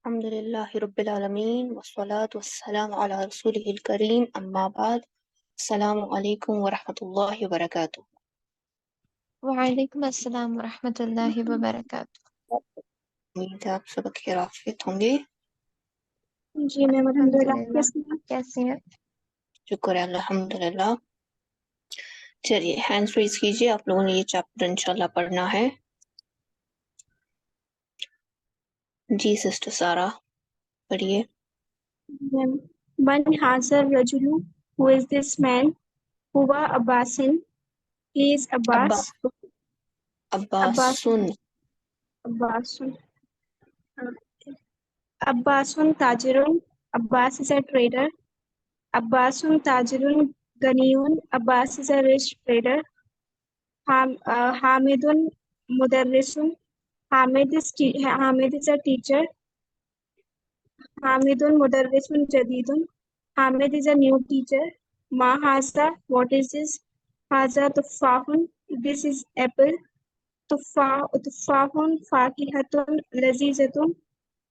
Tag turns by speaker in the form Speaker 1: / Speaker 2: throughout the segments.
Speaker 1: الحمد لله رب العالمين والصلاة والسلام على رسوله الكريم أما بعد السلام عليكم ورحمة الله وبركاته.
Speaker 2: وعلیکم السلام ورحمۃ اللہ وبرکاتہ۔
Speaker 1: امید ہے آپ سب خیر عافیت ہوں گے۔
Speaker 3: جی میم الحمد للہ،
Speaker 2: الحمدللہ، کیسے ہیں؟
Speaker 1: شکر ہے الحمد للہ۔ چلیے ہینڈز ریز کیجیے، آپ لوگوں نے یہ چیپٹر انشاءاللہ پڑھنا ہے۔ جی سسٹر سارا پڑھیے۔
Speaker 3: من هذا الرجل, who is this man? هو عباس, he is Abbas.
Speaker 1: عباسن
Speaker 3: Abbasun. Okay. Abbasun tajirun, Abbas is a trader. Abbasun tajirun ganiyun, Abbas is a rich trader. Hamidun mudarrisun, Hamid is a teacher. Hamidun mudarrisun jadidun, Hamid is a new teacher. Ma haza, what is this? Haza tuffahun, this is apple. Tuffahun fakihatun lazizatun.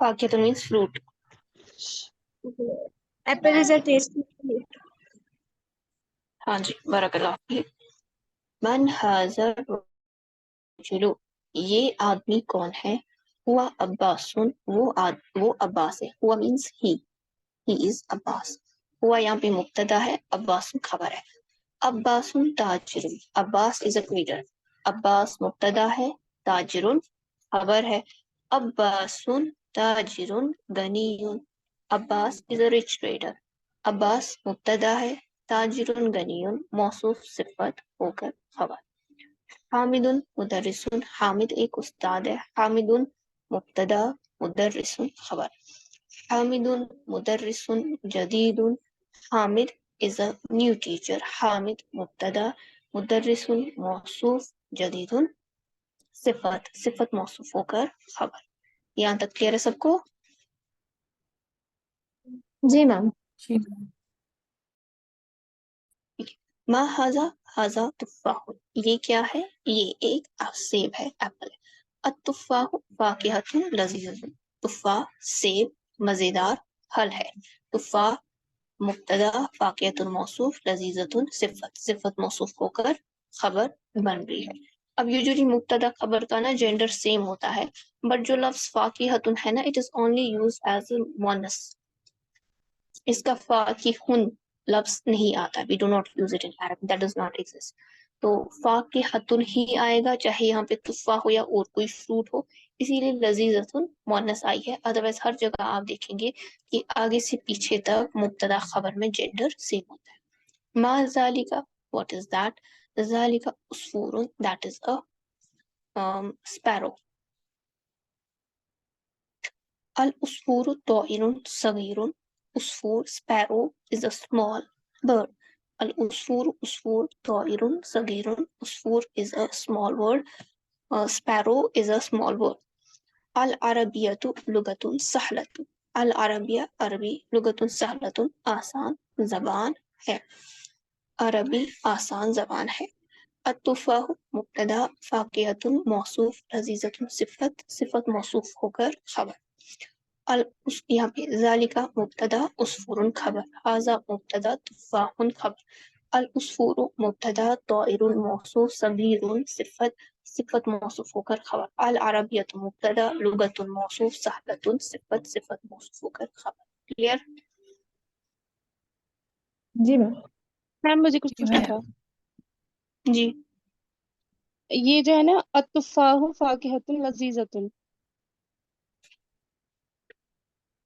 Speaker 1: فاکہۃ means fruit۔
Speaker 3: Apple is a tasty fruit.
Speaker 1: ہاں جی بارک اللہ fake. من هذا الرجل، یہ آدمی کون ہے؟ ہوا عباسن، وہ عباس ہے۔ ہوا means he is عباس۔ ہوا یہاں پہ مبتدا ہے، عباس خبر ہے۔ عباس تاجر، عباس از اے ٹریڈر۔ عباس مبتدا ہے، تاجر خبر ہے۔ عباس تاجر غنی، عباس از اے رچ ٹریڈر۔ عباس مبتدا ہے، تاجر غنی موصوف صفت ہو کر خبر۔ حامد مدرس، حامد ایک استاد ہے۔ حامد مبتدا، مدرس خبر۔ حامد مدرس جدید، Hamid is a new teacher۔ Hamid مبتدا، مدرس موصوف، جدید صفت موصوف ہو کر خبر۔ یہاں تک کلیئر ہے سب کو؟
Speaker 2: جی میم۔
Speaker 1: ما ہاذا تفاح، یہ کیا ہے؟ یہ ایک سیب ہے، ایپل ہے۔ التفاح فاکہۃ لذیذ، تفاح سیب مزیدار پھل ہے۔ تفاح مبتدا، فاکہۃ موصوف، لذیذۃ صفت موصوف ہو کر خبر بن رہی ہے۔ اب یوزلی مبتدا خبر کا نا جینڈر سیم ہوتا ہے، بٹ جو لفظ فاکہۃ ہے نا، it is only use as a مونس، اس کا فاکہن لفظ نہیں آتا۔ we do not use it in Arabic, that does not exist۔ تو فاکہۃ ہی آئے گا، چاہے یہاں پہ تفاح ہو یا اور کوئی فروٹ ہو، اسی لیے لذیذۃ مؤنث آئی ہے۔ ادروائز ہر جگہ آپ دیکھیں گے کہ آگے سے پیچھے تک مبتدا خبر میں جینڈر سیم ہوتا ہے۔ ما ذالک، what is that؟ ذالک عصفور، that is a sparrow۔ العصفور طائر صغیر، عصفور sparrow is a small bird۔ العصفور عصفور، طائر صغیر، عصفور is a small word، sparrow is a small word۔ العربیۃ لغۃ سہلۃ، العربیہ عربی، لغۃ سہلۃ آسان زبان ہے، عربی آسان زبان ہے۔ التفاح مبتدا، فاکہۃ موصوف، لذیذۃ صفت موصوف ہو کر خبر۔ یہاں پہ ذالکا مبتدا، عصفور خبر، ھذا مبتدا، تفاح خبر۔ العصفور مبتدا، طائر موصوف، صغیر صفت موصوف ہو کر خبر۔ العربیۃ مبتدا، لغۃ موصوف، سہلۃ صفت موصوف ہو کر خبر۔ کلیئر؟
Speaker 4: جی میم مجھے کچھ پوچھنا تھا۔
Speaker 1: جی
Speaker 4: یہ جو ہے نا التفاح فاکہۃ لذیذۃ،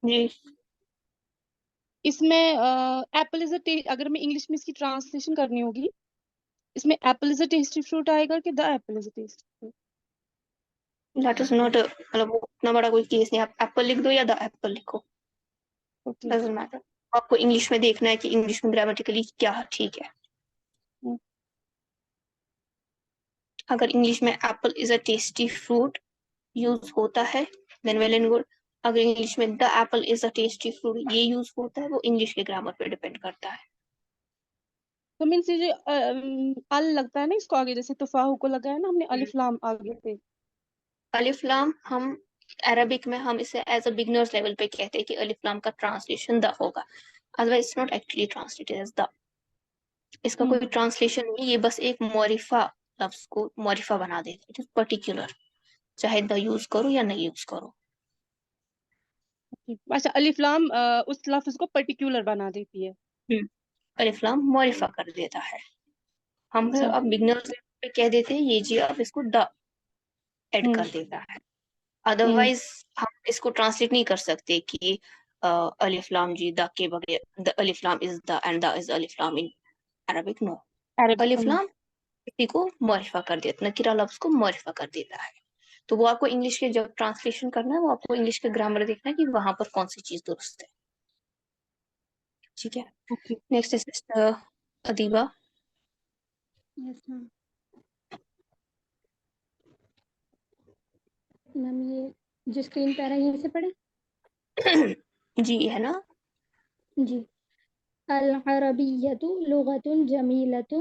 Speaker 1: جی
Speaker 4: اس میں ایپل از اے، اگر میں انگلش میں اس کی ٹرانسلیشن کرنی ہوگی، اس میں apple is a tasty fruit آئے گا کہ the apple is a tasty fruit?
Speaker 1: That is not, مطلب وہ اتنا بڑا کوئی کیس نہیں، آپ ایپل لکھ دو یا دا ایپل لکھو،
Speaker 4: اوکے۔
Speaker 1: Doesn't matter. آپ کو انگلش میں دیکھنا ہے کہ انگلش میں گرامیٹیکلی کیا ٹھیک ہے۔ اگر انگلش میں apple is a tasty fruit use ہوتا ہے دین ویل اینڈ گڈ۔ اگر انگلش میں دا apple is a tasty fruit یہ یوز ہوتا ہے، وہ انگلش کے گرامر پہ ڈیپینڈ کرتا ہے۔
Speaker 4: تو مینس یہ جو ال لگتا ہے نا اس کو آگے، جیسے تفاح کو لگا ہے نا ہم نے الف لام آگے پہ،
Speaker 1: الف لام ہم عربک میں ہم اسے ایز اے بگنرز لیول پہ کہتے ہیں کہ الف لام کا ٹرانسلیشن دا ہوگا. Otherwise it's not actually translated as the. اس کا کوئی ٹرانسلیشن نہیں, یہ بس ایک معرفہ لفظ کو معرفہ بنا دیتا ہے, پرٹیکولر, چاہے دا یوز کرو یا نہیں یوز کرو.
Speaker 4: اچھا الف لام اس لفظ کو پرٹیکولر بنا دیتی ہے.
Speaker 1: الف لام معرفہ کر دیتا ہے. ہم
Speaker 4: اچھا
Speaker 1: اب بگنرز پہ کہہ دیتے ہیں یہ جی, اب اس کو دا ایڈ کر دیتا ہے. ادروائز ہم اس کو ٹرانسلیٹ نہیں کر سکتے کہ الف لام جی دا کے بغیر الف لام از دا اینڈ دا از الف لام ان عربک. نو, الف لام کسی کو معرفہ کر دیتا, نکرہ لفظ کو معرفہ کر دیتا ہے. تو وہ آپ کو انگلش کے جب ٹرانسلیشن کرنا ہے, وہ آپ کو انگلش کے گرامر دیکھنا ہے کہ وہاں پر کون سی چیز درست ہے. ٹھیک ہے. نیکسٹ سسٹر ادیبہ.
Speaker 5: یس میم. میم یہ جو اسکرین پہ آ رہا ہے یہیں سے پڑھیں.
Speaker 1: جی ہے نا.
Speaker 5: جی. العربیۃ لغۃ جمیلۃ.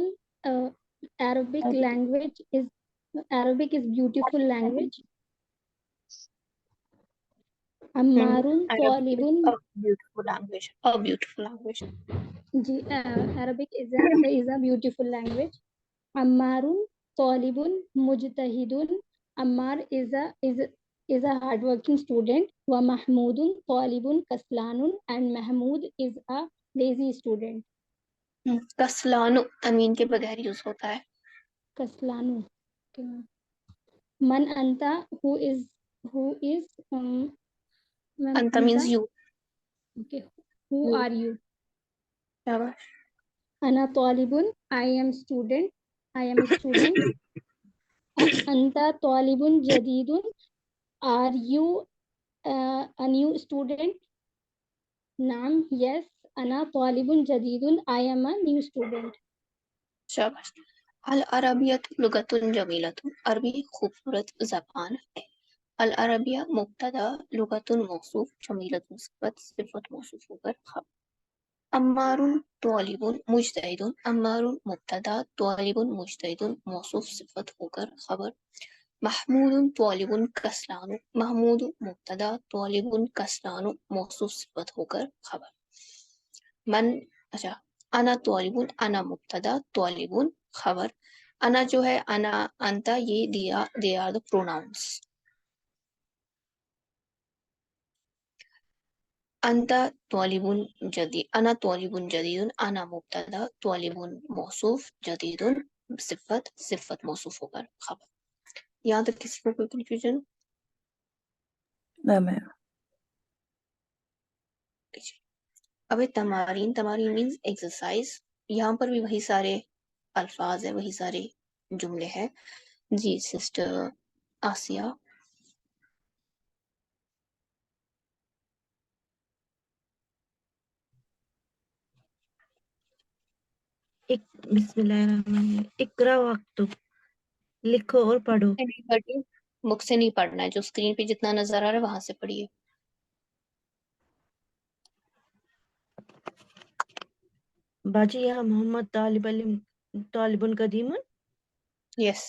Speaker 5: Arabic language is beautiful language. عمارٌ طالب.
Speaker 1: Beautiful language. A beautiful language.
Speaker 5: G Arabic is a beautiful language. عمارٌ طالب مجتہد. Ammar is a hardworking student. ومحمود طالب کسلان. And Mahmood is a lazy student.
Speaker 1: کسلانو امین کے بغیر یوز ہوتا ہے.
Speaker 5: کسلانو. من انتا who is
Speaker 1: انت means you.
Speaker 5: okay, who
Speaker 1: You.
Speaker 5: are you?
Speaker 1: شاباش.
Speaker 5: انا طالبun, I am a student. انتا طالبun جدیدun, are you a new student? نعم, yes, انا طالبun جدیدun, I am a new student.
Speaker 1: شاباش. العربیت لغت جمیلۃ. عربی خوبصورت زبان ہے. العربیہ مبتدا, لغت موصوف, جمیلۃ صفت, صفت موصوف ہو کر خبر. عمار طالب مجتہد. عمار مبتدا, طالب مجتہد موصوف, صفت ہو کر خبر. محمود طالب کسلان. محمود مبتدا, طالب کسلان موصوف, صفت ہو کر خبر. من, اچھا, انا طالب, انا مبتدا, طالب خبر. انا جو ہے, انا انتا, یہ they are the pronouns. انتا طالب جدید, انا طالب جدید, انا مبتدا, طالب موصوف, جدید صفت, صفت موصوف ہو کر خبر. یہاں تک کسی کو کوئی کنفیوژن؟
Speaker 6: نہ میم.
Speaker 1: اب تمارین, تمارین مینز ایکسرسائز. یہاں پر بھی وہی سارے الفاظ ہیں, وہی سارے جملے ہیں. جی سسٹر آسیہ.
Speaker 6: بسم اللہ الرحمن الرحیم. اقرا واکتب, لکھو اور پڑھو.
Speaker 1: بک سے نہیں پڑھنا ہے, جو اسکرین پہ جتنا نظر آ رہا ہے وہاں سے پڑھیے.
Speaker 6: باجی یہاں محمد طالب علم طالب قدیم.
Speaker 1: یس.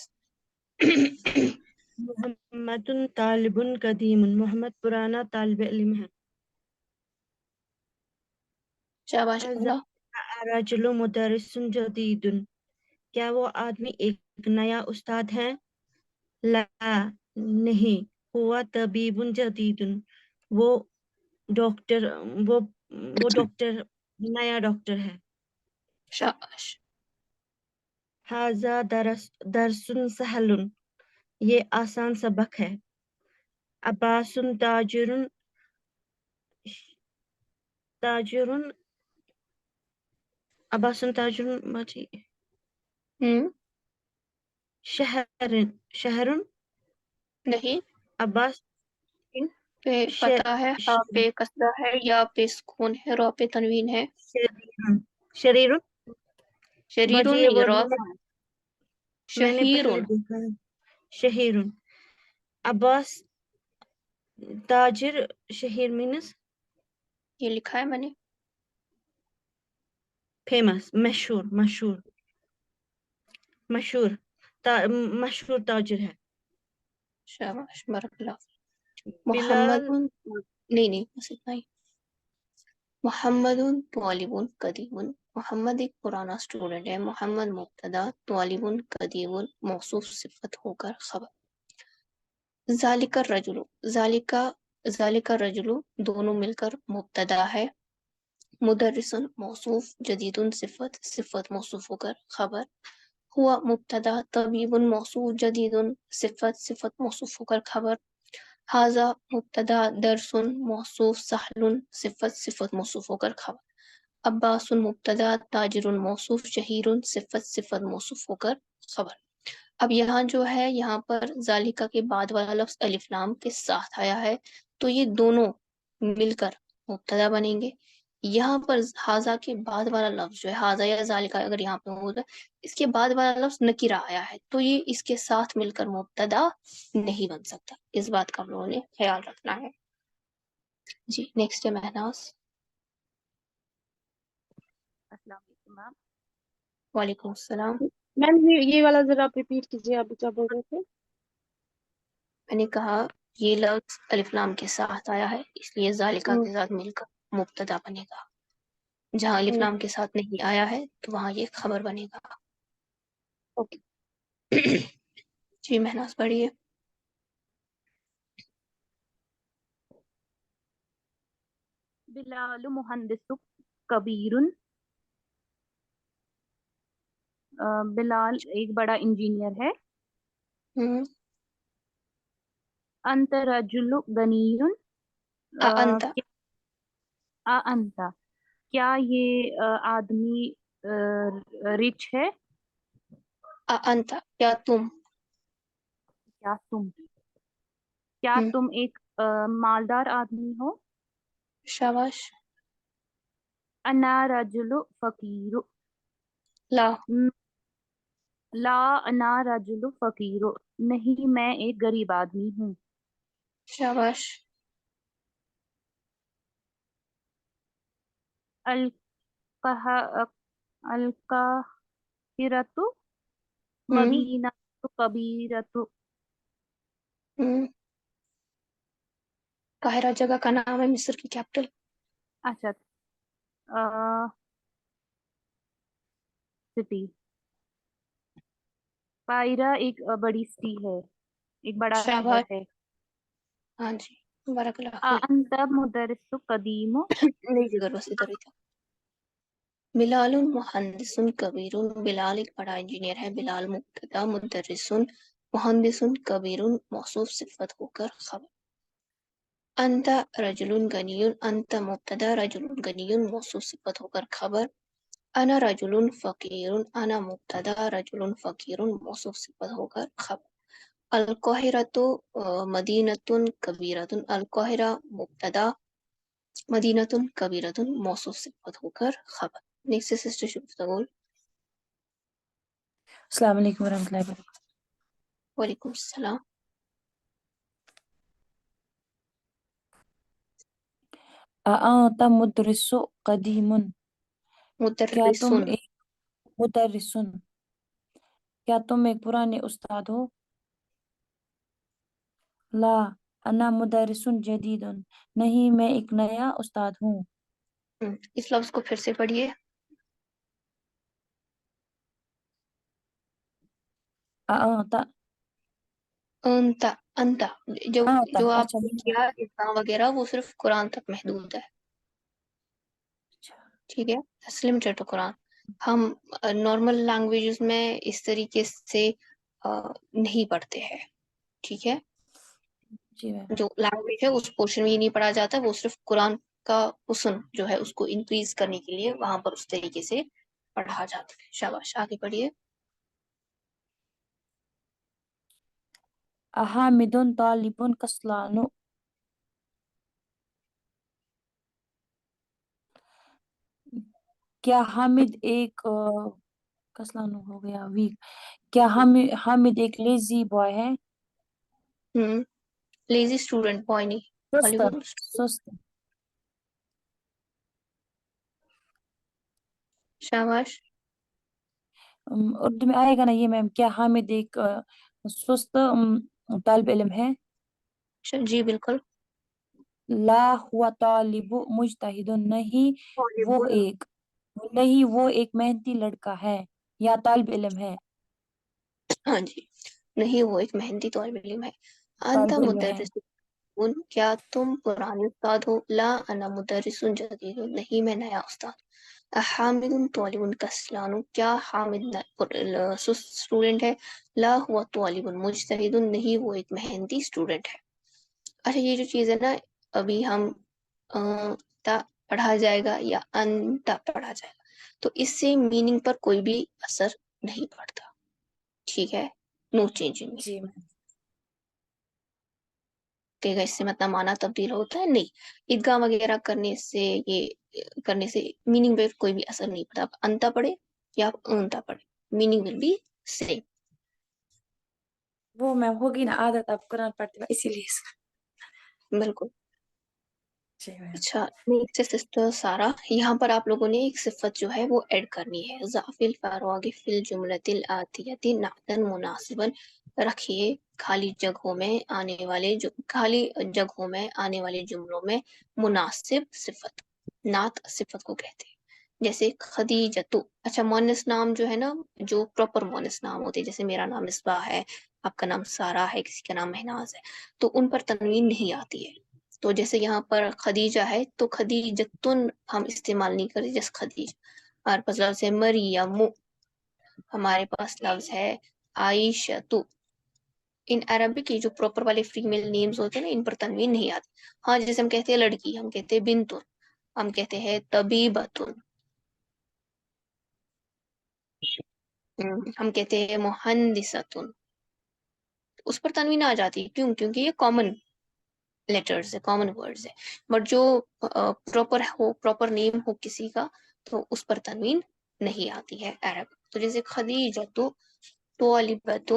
Speaker 6: محمد طالب قدیم. محمد پرانا طالب علم ہے.
Speaker 1: شاباش اللہ.
Speaker 6: رجل مدرس جدید. کیا وہ آدمی ایک نیا استاد ہے؟ لا نہیں. ہوا طبیب جدید. وہ ڈاکٹر وہ ڈاکٹر نیا ڈاکٹر ہے.
Speaker 1: شاباش.
Speaker 6: ھذا درس سہل. یہ آسان سبق ہے. عباس تاجر عباس تاجر باجی. شہر
Speaker 1: نہیں
Speaker 6: عباس
Speaker 1: پہ فتح ہے, ہا پہ کسرہ ہے, یا پہ سکون ہے, رو پہ تنوین ہے.
Speaker 6: شریر.
Speaker 1: شریرون
Speaker 6: باجی یہ
Speaker 1: نہیں,
Speaker 6: ورڈ
Speaker 1: رو.
Speaker 6: میں نے پہلے
Speaker 1: شہیرون.
Speaker 6: دیکھا ہے. شہیر. عباس تاجر. شہیر مینس
Speaker 1: یہ لکھا ہے میں نے.
Speaker 6: فیمس, مشہور مشہور مشہور مشہور تاجر ہے.
Speaker 1: شاباش بارک اللہ. محمد
Speaker 6: بلال
Speaker 1: نہیں بس اتنا ہی. محمد طالب قدیم. محمد ایک پرانا اسٹوڈنٹ ہے. محمد مبتدا، طالب قدیم موصوف صفت ہو کر خبر. ذالک الرجل، ذالک الرجل دونوں مل کر مبتدا ہے. مدرس موصوف، جدید صفت موصوف ہو کر خبر. ہوا مبتدا، طبیب موصوف، جدید صفت موصوف ہو کر خبر. حاذا مبتدا، درس موصوف، سہل صفت موصوف ہو کر خبر. عباس مبتدا، تاجر موصوف، شہیر صفت موصوف ہو کر خبر. اب یہاں جو ہے یہاں پر ذالکہ کے بعد والا لفظ الف لام کے ساتھ آیا ہے تو یہ دونوں مل کر مبتدا بنیں گے. یہاں پر حاذا کے بعد والا لفظ جو ہے حاذا یا ذالکہ اگر یہاں پہ ہوگا اس کے بعد والا لفظ نکرہ آیا ہے تو یہ اس کے ساتھ مل کر مبتدا نہیں بن سکتا. اس بات کا ہم لوگوں نے خیال رکھنا ہے. جی نیکسٹ ہے مہناز.
Speaker 7: السلام علیکم میم.
Speaker 1: وعلیکم السلام.
Speaker 4: میم یہ والا ذرا آپ ریپیٹ کیجیے، ابھی کیا بول رہے تھے؟
Speaker 1: میں نے کہا یہ لفظ الف لام کے ساتھ آیا ہے اس لیے ذالکہ کے ساتھ مل کر مبتدا بنے گا. جہاں الف لام کے ساتھ نہیں آیا ہے تو وہاں یہ خبر بنے گا.
Speaker 4: اوکے.
Speaker 1: جی مہناز پڑھیے.
Speaker 7: بلال مہندس کبیر. بلال ایک بڑا انجینئر ہے.
Speaker 1: ہوں.
Speaker 7: انت رجل غنی.
Speaker 1: انت
Speaker 7: انت کیا یہ آدمی رچ ہے؟
Speaker 1: انت کیا تم.
Speaker 7: کیا تم کیا
Speaker 1: ہوں.
Speaker 7: تم ایک مالدار آدمی ہو؟
Speaker 1: شاباش.
Speaker 7: انا رجل فقیر.
Speaker 1: لا.
Speaker 7: لا انا رجل فقیر. نہیں میں ایک غریب آدمی ہوں.
Speaker 1: شاباش.
Speaker 7: القاہرۃ
Speaker 1: ہوں.
Speaker 7: مدینہ کبیرۃ.
Speaker 1: ہوں. قاہرہ جگہ کا نام ہے، مصر کی کیپٹل.
Speaker 7: اچھا سٹی. قاہرہ ایک بڑی سٹی ہے، ایک بڑا شہر
Speaker 1: شاباش.
Speaker 7: ہے.
Speaker 1: ہاں جی بارک اللہ فیک.
Speaker 7: انت مدرس قدیم.
Speaker 1: نہیں جگر بس ادھر ہی تھا. بلال مہندس کبیر. بلال ایک بڑا انجینئر ہے. بلال مبتدا، مدرس مہندس کبیر موصوف صفت ہو کر خبر. انت رجل غنی. انت مبتدا، رجل غنی موصوف صفت ہو کر خبر. انا رجل فقیر. انا مبتدا، رجل فقیر موصوف صفت ہو کر خبر. القاہرۃ مدینۃ کبیرۃ. القاہرہ مبتدا، مدینۃ کبیرۃ موصوف صفت ہو کر خبر. Next sister Shagufta Gul.
Speaker 8: السلام علیکم ورحمۃ اللہ وبرکاتہ.
Speaker 1: وعلیکم السلام.
Speaker 8: اانت مدرس قدیم. کیا تم
Speaker 1: مدرسن.
Speaker 8: ایک مدرسن کیا تم ایک پرانے استاد ہو؟ لا انا مدرس جدید. نہیں میں ایک نیا استاد ہوں.
Speaker 1: اس لفظ کو پھر سے پڑھیے.
Speaker 8: اانت
Speaker 1: انت. انت جو
Speaker 8: اانت
Speaker 1: جو آپ
Speaker 8: اچھا
Speaker 1: نے
Speaker 8: اچھا
Speaker 1: کیا اسلام وغیرہ وہ صرف قرآن تک محدود ہے.
Speaker 8: اچھا.
Speaker 1: ٹھیک ہے، لمیٹڈ ٹو قرآن. ہم نارمل لینگویجز میں اس طریقے سے نہیں پڑھتے ہیں. ٹھیک ہے،
Speaker 8: جی میم.
Speaker 1: جو لینگویج ہے اس پورشن میں یہ نہیں پڑھا جاتا، وہ صرف قرآن کا حسن جو ہے اس کو انکریز کرنے کے لیے وہاں پر اس طریقے سے پڑھا جاتا ہے. شاباش، آگے پڑھیے.
Speaker 8: حامد طالب کسلان. کیا حامد ایک کسلان ہو گیا ویک. کیا حامد ایک لیزی بوائے ہے؟
Speaker 1: لیزی اسٹوڈنٹ بوائے نہیں،
Speaker 8: سست
Speaker 1: والیبال.
Speaker 8: سست.
Speaker 1: شاباش.
Speaker 8: اردو میں آئے گا نا یہ میم. کیا حامد ایک سست طالب علم ہے؟
Speaker 1: جی بالکل.
Speaker 8: لا ہوا طالب مجتہد، نہیں وہ
Speaker 1: طالب
Speaker 8: ایک نہیں وہ ایک محنتی لڑکا ہے یا طالب علم ہے.
Speaker 1: ہاں جی، نہیں وہ ایک محنتی طالب علم ہے. انت
Speaker 8: طالب علم ہے.
Speaker 1: مدرس، کیا تم پرانے استاد ہو؟ لا انا مدرس جدید، نہیں میں نیا استاد. حامد طالب کسلان، کیا حامد اسٹوڈنٹ ہے؟ لا ہوا طالب مجتہد، نہیں وہ ایک محنتی اسٹوڈنٹ ہے. اچھا یہ جو چیز ہے نا، ابھی ہم تا پڑھا جائے گا یا انتا پڑھا جائے گا تو اس سے میننگ پر کوئی بھی اثر نہیں پڑتا. ٹھیک ہے، نو چینج ان
Speaker 8: جی میم.
Speaker 1: کہ اس سے مطلب معنی تبدیل ہوتا ہے نہیں. ادغام وغیرہ کرنے سے یہ کرنے سے میننگ پہ کوئی بھی اثر نہیں پڑتا. آپ انتا پڑھے یا آپ اونتا پڑھے، میننگ ول بی سیم.
Speaker 8: وہ میم ہوگی نا عادت، آپ قرآن پڑھتے ہو اسی لیے.
Speaker 1: بالکل.
Speaker 8: جی میم.
Speaker 1: اچھا نیکسٹ سسٹر سارا، یہاں پر آپ لوگوں نے ایک صفت جو ہے وہ ایڈ کرنی ہے. ضعف الفراغ فی الجملۃ الآتیۃ نعتا مناسبا، رکھیے خالی جگہوں میں آنے والے جملوں میں مناسب صفت. نعت صفت کو کہتے ہیں. جیسے خدیجتو، اچھا مونس نام جو ہے نا، جو پراپر مونس نام ہوتے ہیں، جیسے میرا نام مصباح ہے، آپ کا نام سارا ہے، کسی کا نام مہناز ہے، تو ان پر تنوین نہیں آتی ہے. تو جیسے یہاں پر خدیجہ ہے تو خدیجتن ہم استعمال نہیں کرتے جیسے خدیجہ. ہمارے پاس لفظ ہے مریم، ہمارے پاس لفظ ہے عائشہ. ان عربک کی جو پراپر والے فیمیل نیمز ہوتے ہیں نا، ان پر تنوین نہیں آتی. ہاں جیسے ہم کہتے ہیں لڑکی، ہم کہتے ہیں بنتن، ہم کہتے ہیں طبیبتن، ہم کہتے ہیں مہندستن، اس پر تنوین آ جاتی ہے. کیوں؟ کیونکہ یہ کامن لیٹرز ہے، کامن ورڈز ہے. بٹ جو پراپر نیم ہو کسی کا تو اس پر تنوین نہیں آتی ہے عرب. تو جیسے خدیجۃ طالبۃ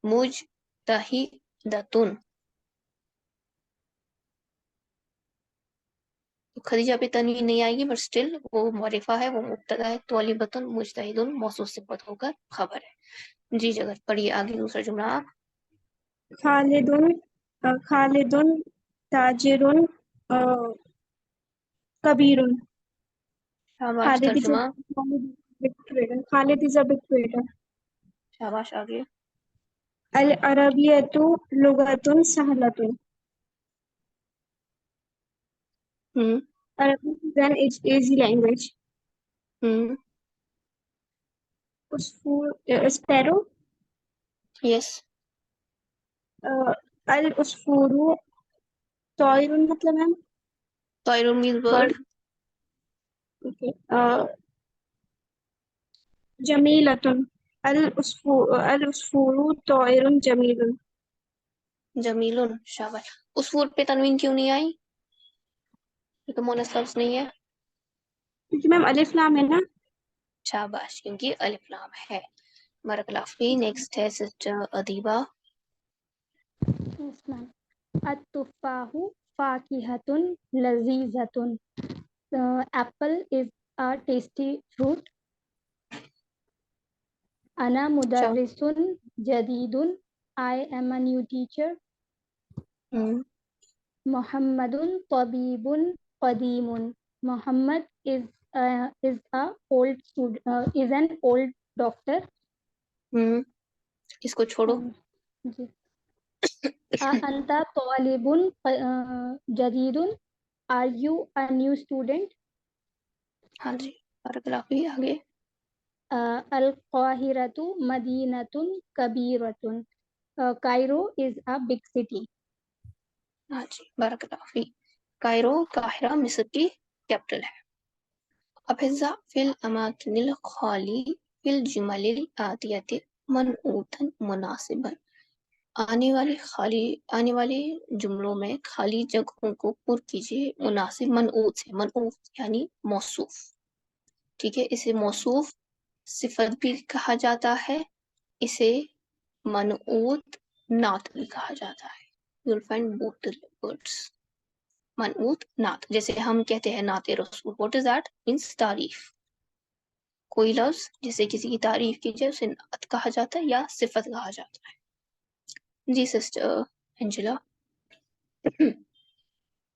Speaker 1: مجتہدۃ، خدیجہ پہ تنوین نہیں آئے گی، بٹ اسٹل وہ معرفہ ہے، وہ مبتدا ہے. طالبۃ مجتہد موصوف صفت ہو کر خبر ہے. جی جگہ پڑھیے آگے دوسرا جملہ آپ.
Speaker 3: خالد تاجر کبیر.
Speaker 1: شاباش. ترجمہ.
Speaker 3: Khalid is a big trader.
Speaker 1: شاباش آگے.
Speaker 3: العربیۃ لغۃ سہلۃ. Arabic is an easy language. Sparrow.
Speaker 1: یس.
Speaker 3: العصفور طائر مطلب ہے
Speaker 1: طائر means bird.
Speaker 3: اوکے. جمیلۃ. العصفور طائر جمیل.
Speaker 1: جمیل. شاباش. عصفور پہ تنوین کیوں نہیں آئی؟ یہ تو مونس لفظ نہیں ہے.
Speaker 3: کیونکہ میم الف لام ہے نا.
Speaker 1: شاباش، کیونکہ الف لام ہے. بارک اللہ فی. نیکسٹ ہے sister Adiba.
Speaker 5: Yes, ma'am. التفاح فاکہۃ لذیذۃ. Apple is a tasty fruit. أنا مدرس جديد. I am a new teacher. محمد طبيب قديم. Muhammad is an old doctor.
Speaker 1: اس کو چھوڑو.
Speaker 5: جی. أنت طالب جديد. Are you a new student?
Speaker 1: ہاں جی، بارک اللہ فی. آگے.
Speaker 5: القاہرۃ مدینۃ کبیرۃ. Cairo is a big city.
Speaker 1: ہاں جی، بارک اللہ فی. کائرو قاہرہ مصر کی کیپٹل ہے. اب حفظہ فی الاماکن الخالی فی الجمل الآتیۃ منعوتا مناسبا. آنے والے جملوں میں خالی جگہوں کو پر کیجیے مناسب منعوت سے. منعوت یعنی موصوف. ٹھیک ہے، اسے موصوف صفت بھی کہا جاتا ہے، اسے منعوت نعت بھی کہا جاتا ہے. You'll find both the words. منعوت نعت. جیسے ہم کہتے ہیں نعت رسول. What is that? Means تعریف. کوئی لفظ جسے کسی کی تعریف کی جائے اسے نعت کہا جاتا ہے یا صفت کہا جاتا ہے. جی sister انجلا.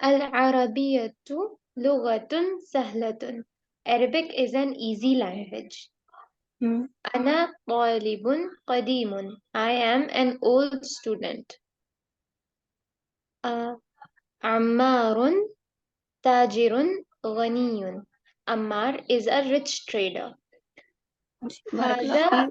Speaker 2: العربية لغة سهلة. Arabic is an easy language. أنا طالب قديم. I am an old student. Ammar تاجر Ghani. Ammar is a rich trader. هذا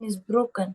Speaker 8: is broken.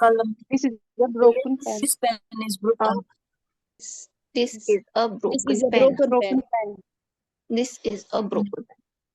Speaker 8: Column.
Speaker 4: This is a broken pen.
Speaker 8: This pen is broken.
Speaker 1: This is a
Speaker 9: This
Speaker 1: broken
Speaker 9: is a
Speaker 1: pen.
Speaker 9: broken
Speaker 4: Broken
Speaker 9: pen.
Speaker 4: pen.
Speaker 1: This is a broken pen.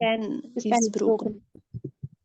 Speaker 9: Pen
Speaker 4: This
Speaker 9: is
Speaker 4: pen is
Speaker 9: broken.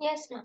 Speaker 2: Yes, ma'am.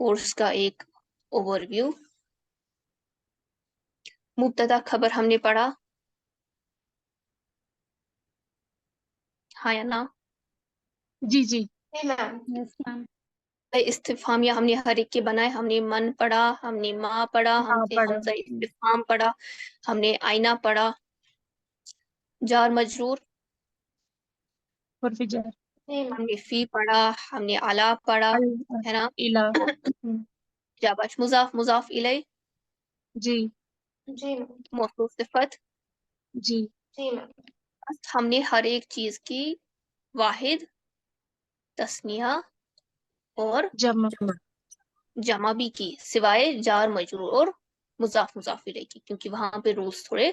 Speaker 1: Course کا ایک over view. مبتدا خبر ہم نے پڑھا, ہاں یا نا؟
Speaker 4: جی جی.
Speaker 5: Yes, ma'am.
Speaker 1: استفہامیہ ہم نے ہر ایک کے بنائے. ہم نے من پڑھا, ہم نے ماں پڑھا, ہم
Speaker 4: ہاں
Speaker 1: نے
Speaker 4: پڑھا.
Speaker 1: حمزہ استفہام پڑھا, ہم نے آئینہ پڑھا, جار مجرور
Speaker 4: حرف جر.
Speaker 1: ہم نے فی پڑھا, ہم نے اعلیٰ پڑھا, ہے نا؟
Speaker 4: الا.
Speaker 1: جابش مضاف مضاف الیہ,
Speaker 4: جی
Speaker 1: موصوف صفت.
Speaker 4: جی.
Speaker 1: بس ہم نے ہر ایک چیز کی واحد, تثنیہ اور
Speaker 4: جمع.
Speaker 1: جمع بھی کی, سوائے جار مجرور اور مضاف مضاف الیہ کی, کیونکہ وہاں پہ رولز تھوڑے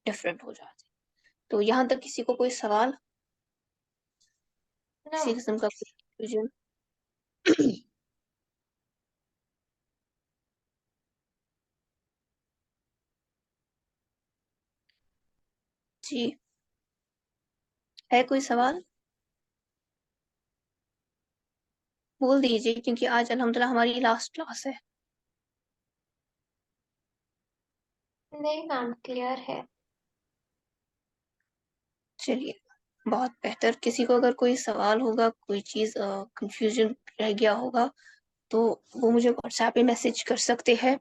Speaker 1: ڈفرینٹ ہو جاتے. تو یہاں تک کسی کو کوئی سوال, کسی قسم کا confusion؟ جی, ہے کوئی سوال؟ بول دیجیے, کیونکہ آج الحمدللہ ہماری لاسٹ کلاس ہے.
Speaker 2: نہیں میم کلیئر ہے.
Speaker 1: چلیے بہت بہتر. کسی کو اگر کوئی سوال ہوگا, کوئی چیز کنفیوژن رہ گیا ہوگا, تو وہ مجھے واٹس ایپ پہ میسج کر سکتے ہیں.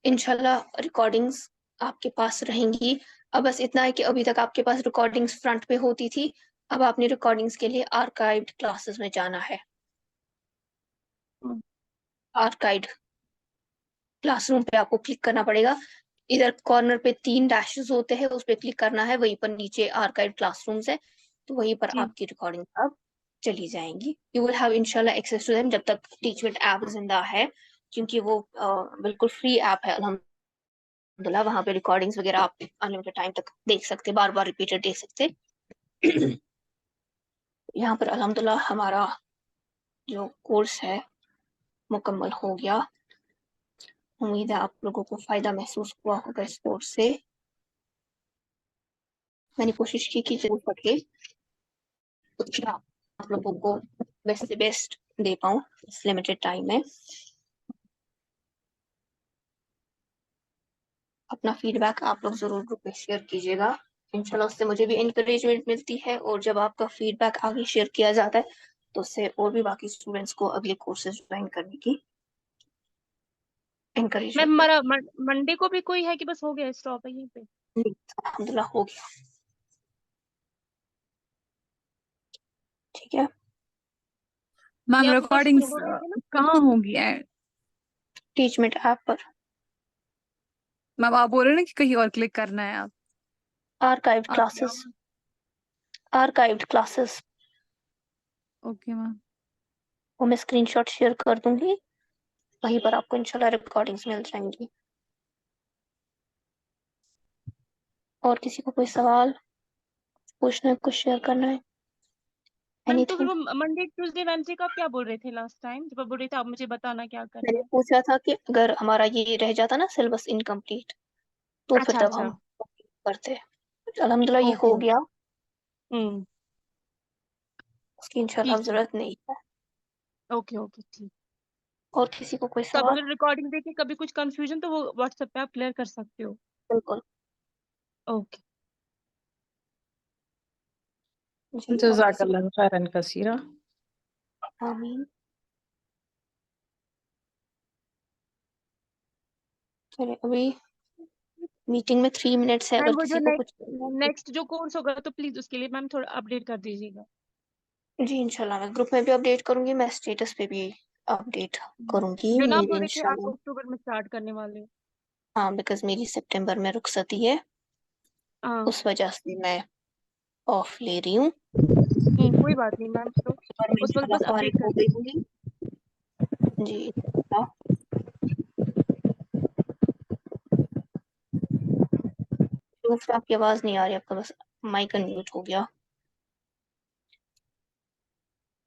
Speaker 1: انشاءاللہ ریکارڈنگز آپ کے پاس رہیں گی. اب بس اتنا ہے کہ ابھی تک آپ کے پاس ریکارڈنگز فرنٹ پہ ہوتی تھی, اب آپ نے ریکارڈنگز کے لیے آرکائیوڈ کلاسز میں جانا ہے. آرکائیوڈ کلاس روم پہ آپ کو کلک کرنا پڑے گا. ادھر کارنر پہ 3 ڈیشز ہوتے ہیں, اس پہ کلک کرنا ہے, وہیں پر نیچے آرکائیو کلاس رومز ہے, تو وہیں پر
Speaker 4: جی.
Speaker 1: آپ کی ریکارڈنگ اب چلی جائیں گی. یو ول ہیو انشاءاللہ ایکسیس ٹو دیم جب تک ٹیچمنٹ ایپ زندہ ہے, کیونکہ وہ بالکل فری ایپ ہے الحمدللہ. وہاں پہ ریکارڈنگز وغیرہ آپ انلمیٹڈ ٹائم تک دیکھ سکتے, بار بار ریپیٹڈ دیکھ سکتے. یہاں پر الحمدللہ ہمارا جو کورس ہے مکمل ہو گیا. امید ہے آپ لوگوں کو فائدہ محسوس ہوا ہوگا اس کورس سے. میں نے کوشش کی کہ جو سکے اتنا آپ لوگوں کو بیسٹ سے بیسٹ دے پاؤں اس لمیٹڈ ٹائم میں. اپنا فیڈ بیک آپ لوگ ضرور گروپ میں شیئر کیجیے گا, انشاءاللہ اس سے مجھے بھی انکریجمنٹ ملتی ہے, اور جب آپ کا فیڈ بیک آگے شیئر کیا جاتا ہے تو اس سے اور بھی باقی اسٹوڈینٹس کو اگلے کورسز جوائن کرنے کی
Speaker 4: میم
Speaker 1: انکریجمنٹ
Speaker 4: ہمارا
Speaker 1: ملتی
Speaker 4: منڈے کو بھی کوئی ہے کہ بس ہو گیا اسٹاپ ہے یہیں پہ؟
Speaker 1: ہے. الحمدللہ ہو گیا. ٹھیک ہے,
Speaker 8: میم
Speaker 4: یہ آپ کچھ
Speaker 8: ریکارڈنگس
Speaker 4: بول رہے تھے نا.
Speaker 8: کہاں ہوگی؟
Speaker 1: ٹیچمنٹ ایپ پر
Speaker 8: میم آپ بول رہے ہیں نا کہ کہیں اور کلک کرنا ہے آپ.
Speaker 1: آرکائیوڈ کلاسز, آرکائیوڈ کلاسز.
Speaker 8: Okay ma'am.
Speaker 1: وہ میں اسکرین شاٹ شیئر کر دوں گی, وہیں پر آپ کو انشاءاللہ ریکارڈنگز مل جائیں گی. اور کسی کو کوئی سوال پوچھنا ہے, کچھ شیئر کرنا ہے؟
Speaker 4: میم
Speaker 1: اینی
Speaker 4: تو پھر
Speaker 1: تھنگ.
Speaker 4: وہ منڈے ٹیوزڈے وینسڈے کا آپ کیا بول رہے تھے لاسٹ ٹائم جب آپ بول رہے تھے آپ مجھے بتانا کیا
Speaker 1: میں
Speaker 4: کرنا
Speaker 1: نے
Speaker 4: ہے؟
Speaker 1: پوچھا تھا کہ اگر ہمارا یہ رہ جاتا نا سلیبس انکمپلیٹ, تو پھر
Speaker 4: اچھا
Speaker 1: تب
Speaker 4: اچھا.
Speaker 1: ہم کرتے. الحمدللہ یہ
Speaker 4: اوکے.
Speaker 1: ہو گیا, اس کی انشاءاللہ اب
Speaker 4: ٹھیک ہے.
Speaker 1: ضرورت نہیں ہے.
Speaker 4: اوکے اوکے ٹھیک.
Speaker 1: اور کسی کو کوئی
Speaker 4: تو اب
Speaker 1: سوال؟
Speaker 4: اگر ریکارڈنگ دیکھ کے کبھی کچھ کنفیوژن تو وہ واٹس ایپ پہ آپ کلیئر کر سکتے ہو.
Speaker 1: بالکل.
Speaker 4: اوکے.
Speaker 1: جی, اور
Speaker 10: جزاک
Speaker 1: کسی
Speaker 10: اللہ خیرن کثیرہ.
Speaker 1: کو؟ آمین. چلے ابھی میٹنگ میں 3 منٹس ہے,
Speaker 4: میم
Speaker 1: اگر
Speaker 4: وہ جو
Speaker 1: کسی کو کچھ
Speaker 4: نیکسٹ جو کورس ہوگا تو پلیز اس کے لیے میم تھوڑا اپڈیٹ کر دیجیے گا.
Speaker 1: جی انشاءاللہ میں گروپ میں بھی اپڈیٹ کروں گی, میں اسٹیٹس پہ بھی اپڈیٹ کروں گی
Speaker 4: جو نا آپ
Speaker 1: میرے
Speaker 4: بول رہے تھے آپ
Speaker 1: انشاءاللہ.
Speaker 4: اکتوبر میں اسٹارٹ کرنے والے ہو.
Speaker 1: ہاں, بیکاز میری سپٹمبر میں رخصتی ہے,
Speaker 4: ہاں.
Speaker 1: اس وجہ سے میں آف لے رہی ہوں.
Speaker 4: کوئی بات نہیں میم, تو
Speaker 1: اور میں
Speaker 4: اس وقت
Speaker 1: انشاءاللہ
Speaker 4: بس اپڈیٹ
Speaker 1: فارغ
Speaker 4: کر
Speaker 1: ہو گئی
Speaker 4: دیجیے.
Speaker 1: ہوں گی. جی انشاءاللہ. آپ کی آواز نہیں آ رہی, آپ کا بس مائک انمیوٹ ہو گیا.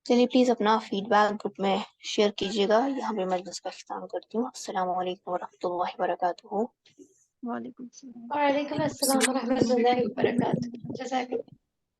Speaker 1: چلیے پلیز اپنا فیڈ بیک گروپ میں شیئر کیجیے گا. یہاں پہ میں مجلس کا اختتام کرتی ہوں. السلام علیکم ورحمۃ اللہ وبرکاتہ.
Speaker 4: وعلیکم السلام.
Speaker 2: وعلیکم السلام ورحمۃ اللہ وبرکاتہ. جزاک اللہ.